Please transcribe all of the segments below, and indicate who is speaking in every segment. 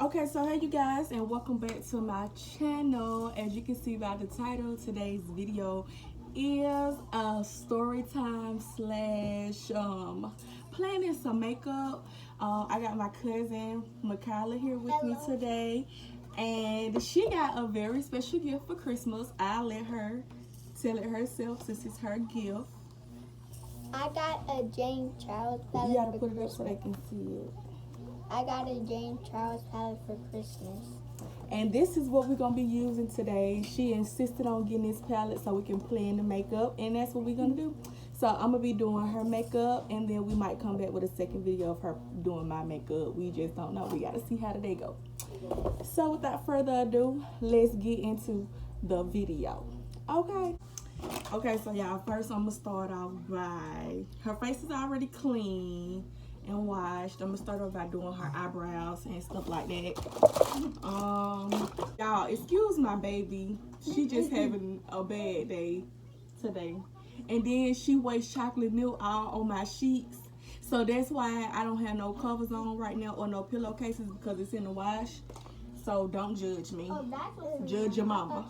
Speaker 1: Okay, so hey you guys, and welcome back to my channel. As you can see by the title, today's video is a story time slash planning some makeup. I got my cousin Michaela here with me today, and she got a very special gift for Christmas. I'll let her tell it herself since it's her gift.
Speaker 2: I got a JamesCharles palette.
Speaker 1: You gotta put it up so they can see it.
Speaker 2: I got a JamesCharles palette for Christmas.
Speaker 1: And this is what we're going to be using today. She insisted on getting this palette so we can plan the makeup. And that's what we're going to do. So I'm going to be doing her makeup. And then we might come back with a second video of her doing my makeup. We just don't know. We got to see how the day go. So without further ado, let's get into the video. Okay, so y'all, first I'm going to start off by... Her face is already clean and washed. I'm gonna start off by doing her eyebrows and stuff like that. Y'all, excuse my baby. She just having a bad day today. And then she wastes chocolate milk all on my sheets. So that's why I don't have no covers on right now or no pillowcases, because it's in the wash. So don't judge me. Judge your mama.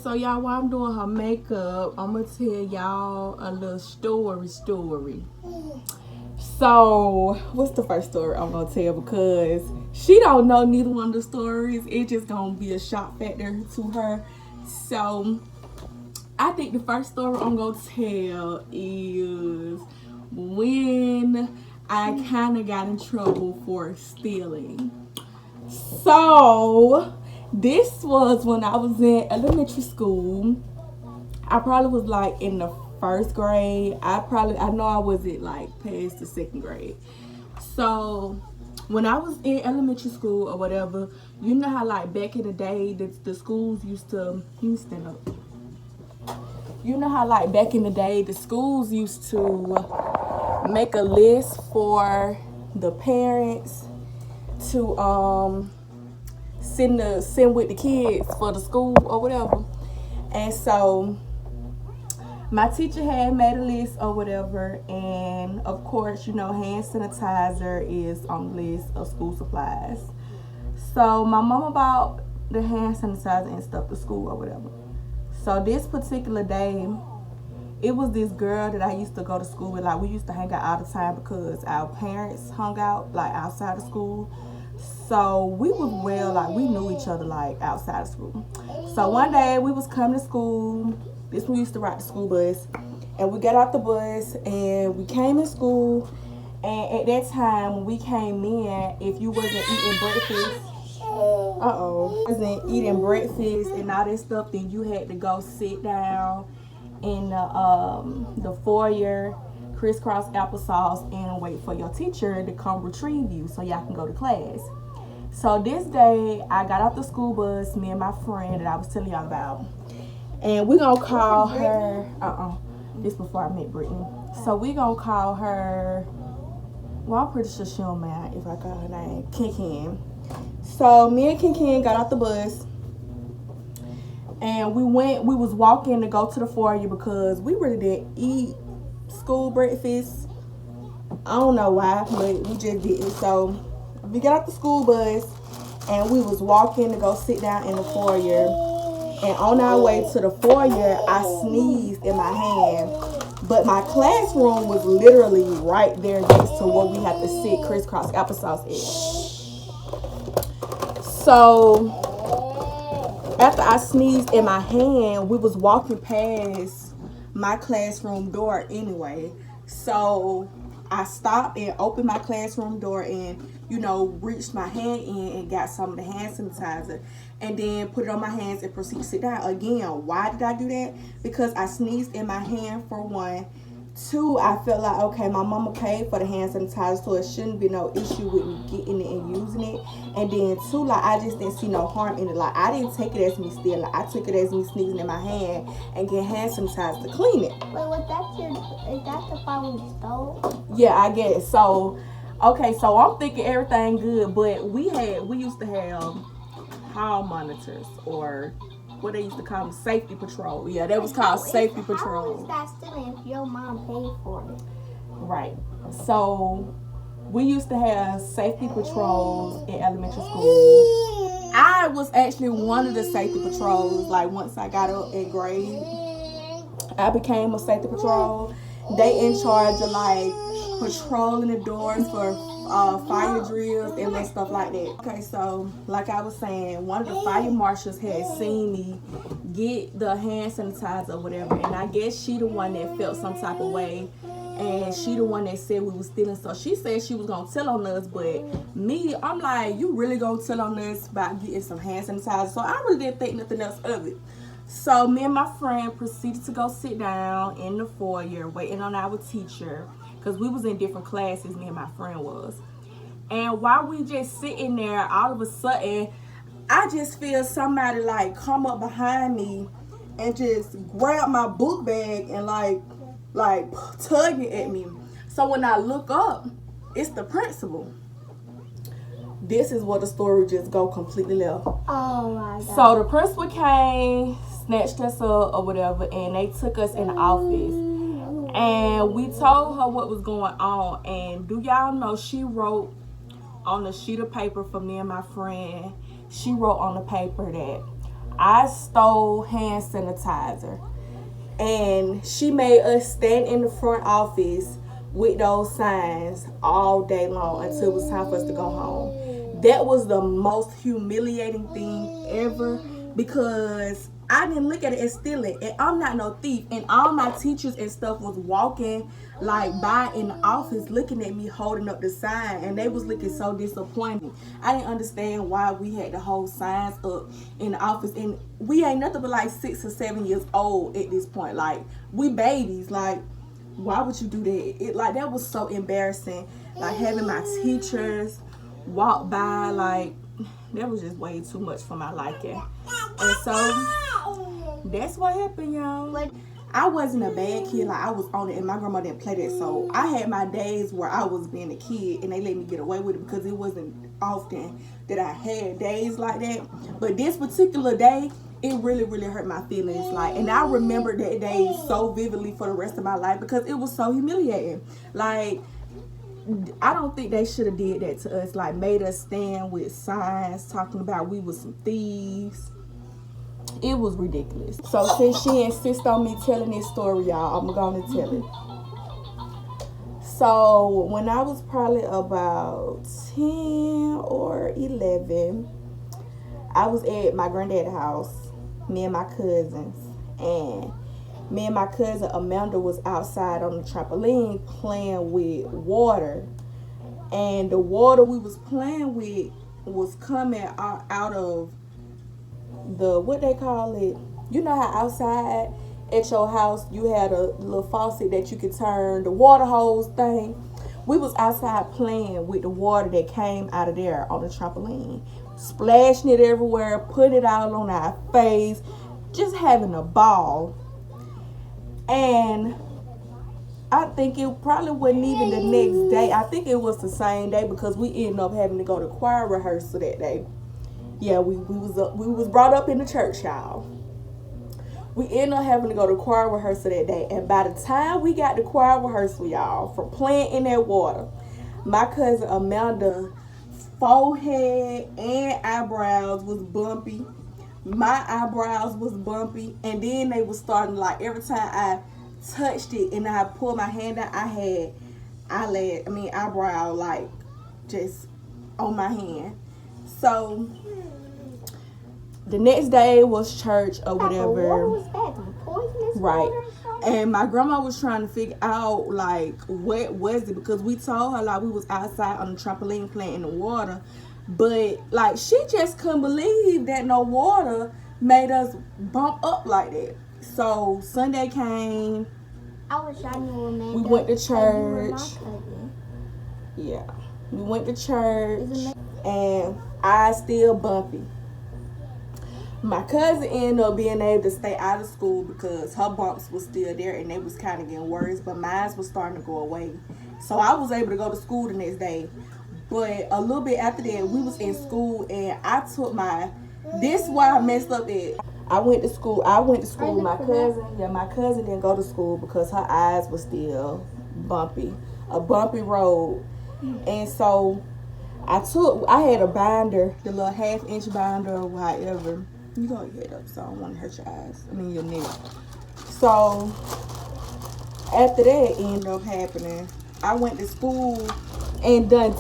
Speaker 1: So y'all, while I'm doing her makeup, I'm gonna tell y'all a little story. So what's the first story I'm gonna tell? Because she don't know neither one of the stories. It's just gonna be a shock factor to her. So I think the first story I'm gonna tell is when I kind of got in trouble for stealing. So this was when I was in elementary school. I probably was like in the first grade. I know I wasn't like past the second grade. So when I was in elementary school or whatever, you know how like back in the day the schools used to, let me stand up. You know how like back in the day the schools used to make a list for the parents to send with the kids for the school or whatever. And so my teacher had made a list or whatever, and of course, you know, hand sanitizer is on the list of school supplies. So my mama bought the hand sanitizer and stuff to school or whatever. So this particular day, it was this girl that I used to go to school with. Like, we used to hang out all the time because our parents hung out like outside of school. So we was we knew each other like outside of school. So one day we was coming to school. This one used to ride the school bus, and we got out the bus and we came in school. And at that time when we came in, if you wasn't eating breakfast, wasn't eating breakfast and all that stuff, then you had to go sit down in the foyer, crisscross applesauce, and wait for your teacher to come retrieve you so y'all can go to class. So this day, I got off the school bus, me and my friend that I was telling y'all about, and we gonna call her, this before I met Brittany. So we gonna call her, well, I'm pretty sure she don't mind if I call her name, Ken. So me and Ken got off the bus, and we was walking to go to the foyer because we really didn't eat school breakfast. I don't know why, but we just didn't. So we got off the school bus and we was walking to go sit down in the foyer. And on our way to the foyer, I sneezed in my hand. But my classroom was literally right there next to where we had to sit crisscross applesauce at. So after I sneezed in my hand, we was walking past my classroom door anyway. So I stopped and opened my classroom door and, you know, reached my hand in and got some of the hand sanitizer and then put it on my hands and proceed to sit down. Again, why did I do that? Because I sneezed in my hand, for one. Two, I felt like, okay, my mama paid for the hand sanitizer, so it shouldn't be no issue with me getting it and using it. And then two, like, I just didn't see no harm in it. Like, I didn't take it as me stealing. Like, I took it as me sneezing in my hand and getting hand sanitizer to clean it.
Speaker 2: Wait, is that the part when you stole?
Speaker 1: Yeah, I guess. So, okay, so I'm thinking everything good, but we used to have hall monitors or what they used to call them, safety patrol. Yeah, that was called safety patrol.
Speaker 2: How is that stealing if your mom paid for it?
Speaker 1: Right. So we used to have safety patrols in elementary school. I was actually one of the safety patrols. Like once I got up in grade, I became a safety patrol. They in charge of like patrolling the doors for fire drills and stuff like that. Okay, so like I was saying, one of the fire marshals had seen me get the hand sanitizer or whatever, and I guess she the one that felt some type of way, and she the one that said we was stealing. So she said she was gonna tell on us, but me, I'm like, you really gonna tell on us about getting some hand sanitizer? So I really didn't think nothing else of it. So me and my friend proceeded to go sit down in the foyer waiting on our teacher, because we was in different classes, me and my friend was. And while we just sitting there, all of a sudden I just feel somebody like come up behind me and just grab my book bag and like tugging at me. So when I look up, it's the principal. This is where the story just go completely left.
Speaker 2: Oh my God.
Speaker 1: So the principal came, snatched us up or whatever, and they took us in the office. And we told her what was going on. And do y'all know she wrote on a sheet of paper for me and my friend, she wrote on the paper that I stole hand sanitizer. And she made us stand in the front office with those signs all day long until it was time for us to go home. That was the most humiliating thing ever, because I didn't look at it as stealing, and I'm not no thief. And all my teachers and stuff was walking like by in the office looking at me holding up the sign, and they was looking so disappointed. I didn't understand why we had to hold signs up in the office, and we ain't nothing but like 6 or 7 years old at this point. Like, we babies. Like, why would you do that? It like, that was so embarrassing. Like, having my teachers walk by, like, that was just way too much for my liking. And so that's what happened, y'all. I wasn't a bad kid. Like, I was on it, and my grandma didn't play that. So I had my days where I was being a kid, and they let me get away with it because it wasn't often that I had days like that. But this particular day, it really, really hurt my feelings. Like, and I remember that day so vividly for the rest of my life because it was so humiliating. Like, I don't think they should have did that to us. Like, made us stand with signs talking about we was some thieves. It was ridiculous. So since she insists on me telling this story, y'all, I'm going to tell it. So when I was probably about 10 or 11, I was at my granddad's house, me and my cousins. And me and my cousin Amanda was outside on the trampoline playing with water. And the water we was playing with was coming out of the, what they call it, you know how outside at your house you had a little faucet that you could turn, the water hose thing. We was outside playing with the water that came out of there on the trampoline, splashing it everywhere, putting it out on our face, just having a ball. And I think it probably wasn't even the next day. I think it was the same day because we ended up having to go to choir rehearsal that day. Yeah, we was brought up in the church, y'all. We ended up having to go to choir rehearsal that day. And by the time we got to choir rehearsal, y'all, from playing in that water, my cousin Amanda forehead and eyebrows was bumpy. My eyebrows was bumpy. And then they was starting, like, every time I touched it and I pulled my hand out, I had eyebrow, like, just on my hand. So the next day was church or whatever.
Speaker 2: What was that? Poisonous
Speaker 1: right.
Speaker 2: water?
Speaker 1: And my grandma was trying to figure out, like, what was it? Because we told her, like, we was outside on the trampoline playing in the water. But, like, she just couldn't believe that no water made us bump up like that. So Sunday came.
Speaker 2: I wish I knew Amanda.
Speaker 1: We went to church.
Speaker 2: Yeah.
Speaker 1: We went to church. And I still bumpy. My cousin ended up being able to stay out of school because her bumps was still there and they was kind of getting worse, but mine was starting to go away. So I was able to go to school the next day. But a little bit after that, we was in school and I took this is why I messed up at. I went to school. I went to school with my
Speaker 2: look for that.
Speaker 1: cousin. Yeah, my cousin didn't go to school because her eyes were still bumpy, a bumpy road. And so I had a binder, the little 1/2 inch binder or whatever. You got your head up, so I don't want to hurt your eyes. I mean your neck. So after that ended up happening, I went to school and done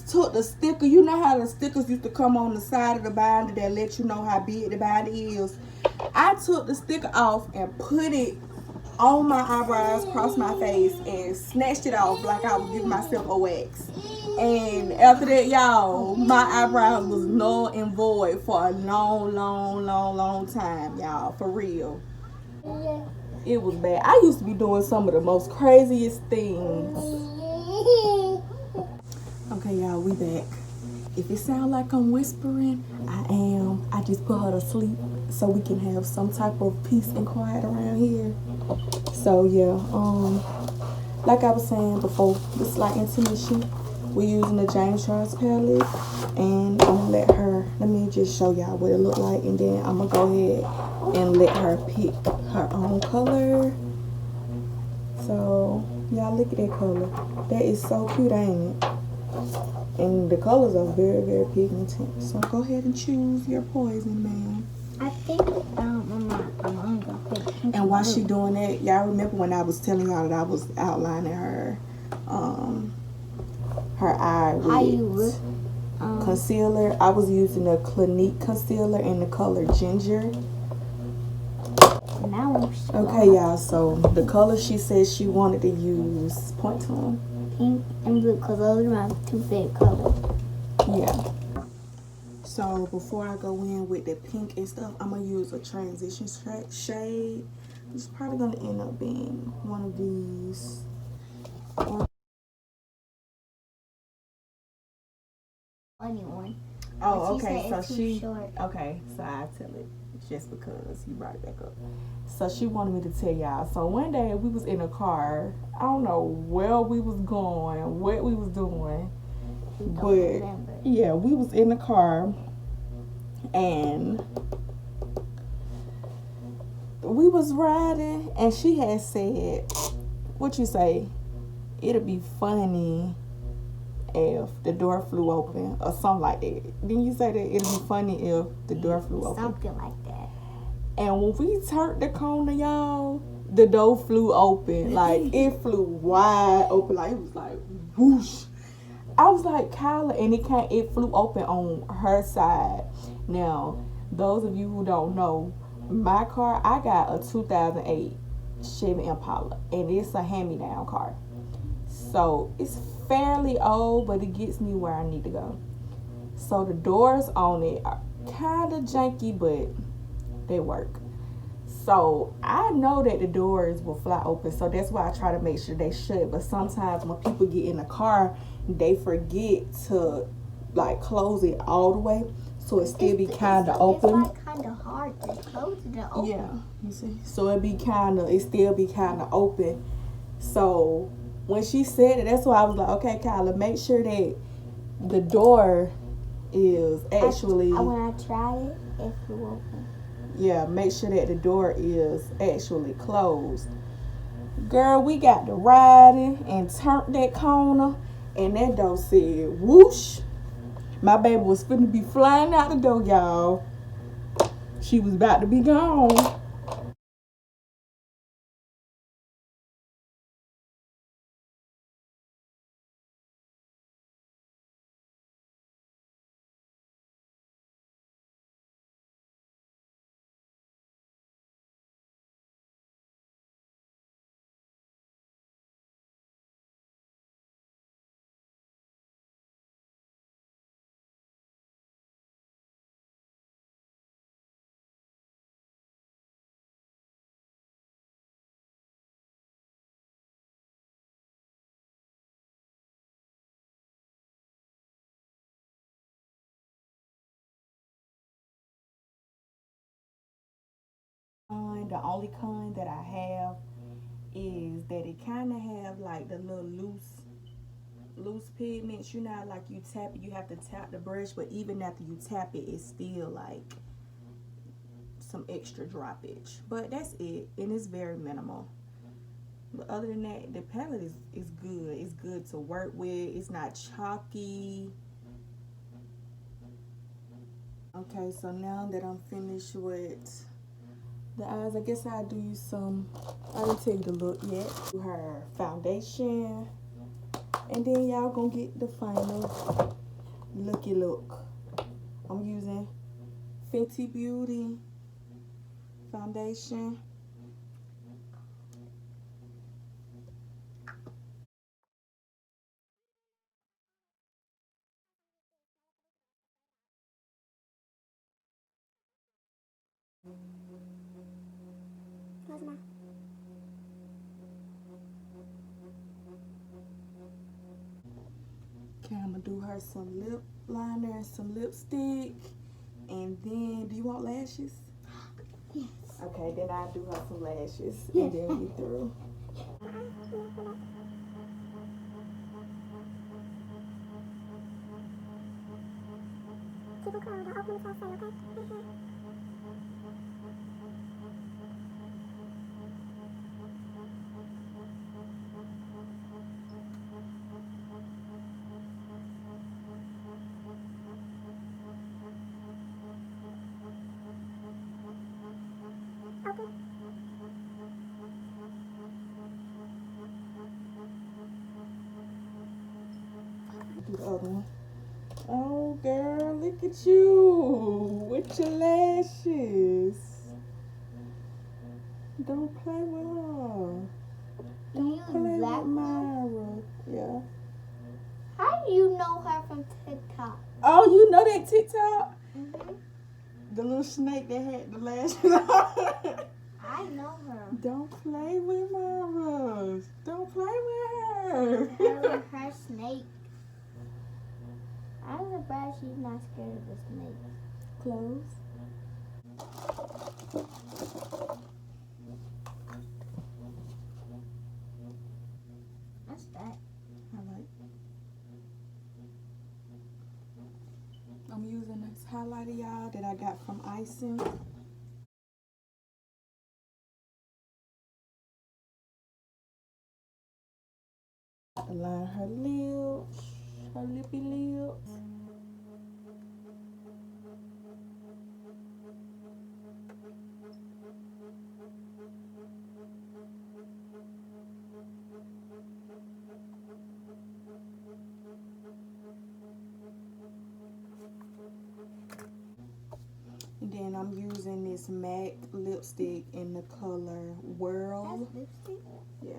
Speaker 1: took the sticker. You know how the stickers used to come on the side of the binder that let you know how big the binder is. I took the sticker off and put it on my eyebrows, across my face, and snatched it off like I was giving myself a wax. And after that, y'all, my eyebrows was null and void for a long, long, long, long time, y'all. For real. It was bad. I used to be doing some of the most craziest things. Okay, y'all, we back. If it sounds like I'm whispering, I am. I just put her to sleep so we can have some type of peace and quiet around here. So yeah, like I was saying before, the slight intermission, we're using the JamesCharles palette, and I'm gonna let me just show y'all what it look like, and then I'm gonna go ahead and let her pick her own color. So y'all look at that color. That is so cute, ain't it? And the colors are very, very pigmented. So go ahead and choose your poison, ma'am.
Speaker 2: I think I'm gonna pick pink
Speaker 1: And while she doing that, y'all remember when I was telling y'all that I was outlining her eye with concealer. I was using a Clinique concealer in the color ginger.
Speaker 2: Now
Speaker 1: Okay, y'all. So the color she said she wanted to use, point to them.
Speaker 2: Pink and blue, because those are my two favorite colors.
Speaker 1: Yeah. So before I go in with the pink and stuff, I'm gonna use a transition shade. It's probably gonna end up being one of these.
Speaker 2: Funny one.
Speaker 1: Oh, okay. So
Speaker 2: short.
Speaker 1: okay. So I tell it just because you brought it back up. So she wanted me to tell y'all. So one day we was in a car. I don't know where we was going, what we was doing, but yeah, we was in the car and we was riding, and she had said, "What you say? It'll be funny if the door flew open," or something like that. Didn't you say that it'll be funny if the door flew open?
Speaker 2: Something like that.
Speaker 1: And when we turned the corner, y'all, the door flew open. Like, it flew wide open. Like, it was like, whoosh. I was like, Kyla, and it flew open on her side. Now, those of you who don't know, my car, I got a 2008 Chevy Impala, and it's a hand-me-down car. So, it's fairly old, but it gets me where I need to go. So, the doors on it are kind of janky, but they work. So I know that the doors will fly open, so that's why I try to make sure they shut. But sometimes when people get in the car, they forget to like close it all the way, so it still be kind of open.
Speaker 2: It's like kind of hard to close it and open.
Speaker 1: Yeah, you see. So it still be kind of open. So when she said it, that's why I was like, okay, Kyla, make sure that the door is actually.
Speaker 2: When I tried it, it flew open.
Speaker 1: Yeah, make sure that the door is actually closed. Girl, we got to riding and turned that corner, and that door said whoosh. My baby was finna be flying out the door, y'all. She was about to be gone. The only con that I have is that it kind of have like the little loose pigments. You know, like you tap it, you have to tap the brush, but even after you tap it, it's still like some extra droppage, but that's it, and it's very minimal. But other than that, the palette is good. It's good to work with. It's not chalky. Okay, so now that I'm finished with the eyes, I guess I'll do you some, I didn't tell you the look yet. Do her foundation, and then y'all gonna get the final looky look. I'm using Fenty Beauty foundation. Okay, I'm gonna do her some lip liner and some lipstick. And then, do you want lashes?
Speaker 2: Yes.
Speaker 1: Okay, then I'll do her some lashes.
Speaker 2: Yes.
Speaker 1: And then we through. Do the other one. Oh, girl, look at you with your lashes. Don't play with her. Don't play with Myra. Yeah.
Speaker 2: How do you know her from TikTok?
Speaker 1: Oh, you know that TikTok?
Speaker 2: Mm-hmm.
Speaker 1: The little snake that had the lashes on.
Speaker 2: I know her.
Speaker 1: Don't play with Myra. Don't play with her.
Speaker 2: Her snake. I'm surprised she's not scared of the snake.
Speaker 1: Close.
Speaker 2: What's that?
Speaker 1: Highlight. I'm using this highlighter, y'all, that I got from Icing. Line her lips, her lippy lips. And then I'm using this MAC lipstick in the color Whirl.
Speaker 2: That's lipstick?
Speaker 1: Yeah.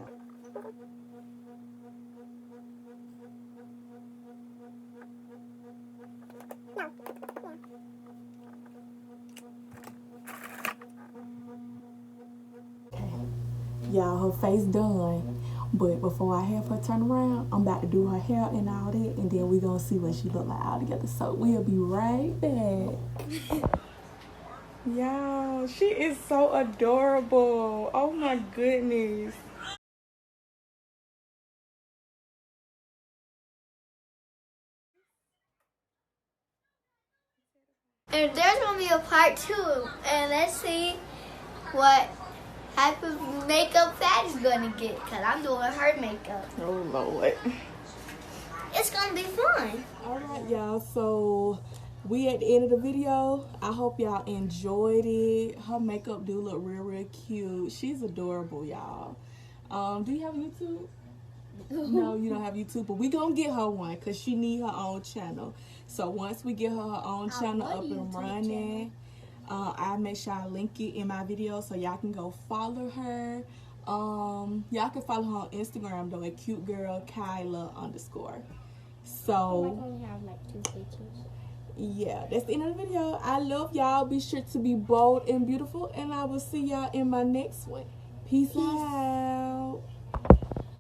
Speaker 1: Y'all, her face done. But before I have her turn around, I'm about to do her hair and all that, and then we gonna see what she look like all together. So we'll be right back. Y'all, she is so adorable. Oh my goodness.
Speaker 2: And there's gonna be a part 2, and let's see what type of makeup Fatty's gonna get, cause I'm doing her makeup.
Speaker 1: Oh Lord.
Speaker 2: It's gonna be fun.
Speaker 1: All right, y'all. So we at the end of the video. I hope y'all enjoyed it. Her makeup do look real cute. She's adorable, y'all. Do you have YouTube? No, you don't have YouTube, but we gonna get her one because she need her own channel. So once we get her own channel up and running, I'll make sure I link it in my video so y'all can go follow her. Y'all can follow her on Instagram though at cutegirlkyla_. So
Speaker 2: only have like 2 pictures.
Speaker 1: yeah, that's the end of the video. I love y'all. Be sure to be bold and beautiful, and I will see y'all in my next one. Peace out.